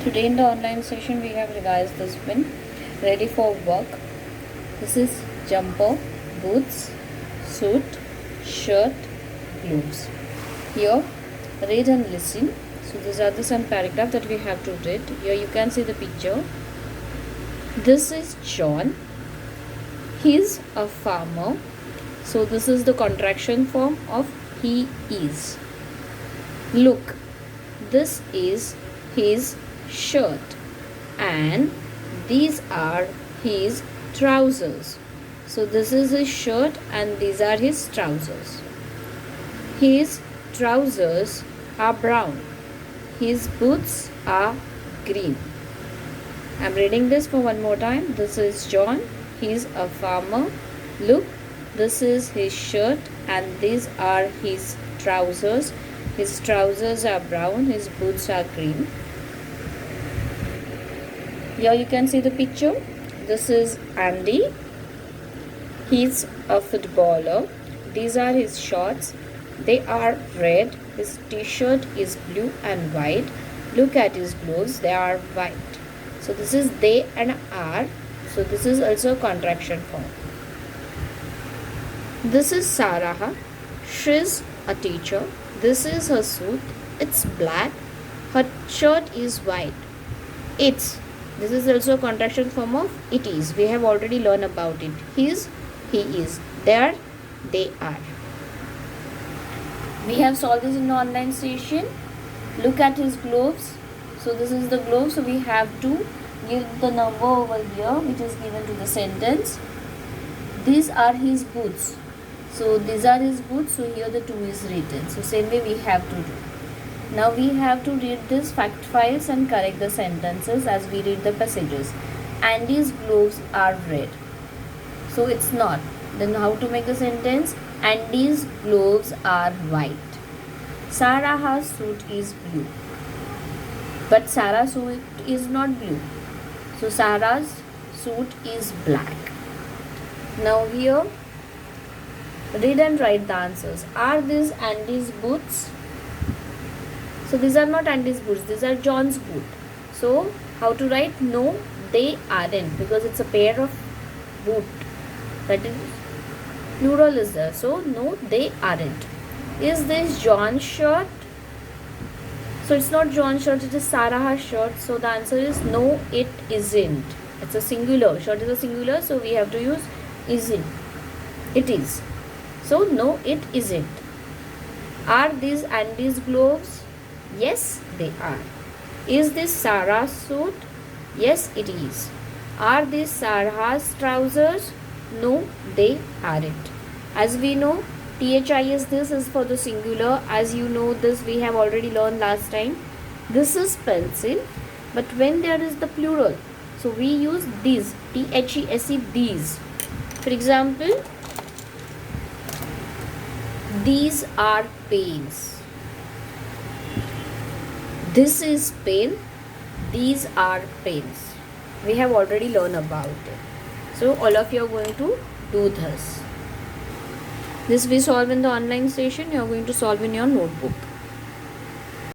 Today in the online session we have revised this one. Ready for work. This is jumper, boots, suit, shirt, gloves. Here read and listen. So these are the some paragraph that we have to read. Here you can see the picture. This is John. He is a farmer. So this is the contraction form of he is. Look, this is his shirt and these are his trousers. So this is his shirt and these are his trousers. His trousers are brown. His boots are green. I'm reading this for one more time. This is John. He's a farmer. Look, this is his shirt and these are his trousers. His trousers are brown. His boots are green. Here you can see the picture. This is Andy. He's a footballer. These are his shorts. They are red. His t-shirt is blue and white. Look at his gloves. They are white. So this is they and are. So this is also a contraction form. This is Sarah. She's a teacher. This is her suit. It's black. Her shirt is white. This is also a contraction form of it is. We have already learned about it. His, he is. There, they are. We have solved this in the online session. Look at his gloves. So this is the glove. So we have to give the number over here which is given to the sentence. These are his boots. So these are his boots. So here the 2 is written. So same way we have to do. Now we have to read this fact files and correct the sentences as we read the passages. Andy's gloves are red. So it's not. Then how to make the sentence? Andy's gloves are white. Sarah's suit is blue. But Sarah's suit is not blue. So Sarah's suit is black. Now here, read and write the answers. Are these Andy's boots? So these are not Andy's boots. These are John's boots. So how to write? No, they aren't, because it's a pair of boot. That is plural is there. So no, they aren't. Is this John's shirt? So it's not John's shirt, it is Sarah's shirt. So the answer is no, it isn't. It's a singular. Shirt is a singular, so we have to use isn't. It is. So no, it isn't. Are these Andy's gloves? Yes, they are. Is this Sarah's suit? Yes, it is. Are these Sarah's trousers? No, they aren't. As we know, THIS, this is for the singular. As you know, this we have already learned last time. This is pencil, but when there is the plural, so we use these, THESE, these. For example, these are pens. This is pen. These are pens. We have already learned about it. So all of you are going to do this. This we solve in the online session. You are going to solve in your notebook.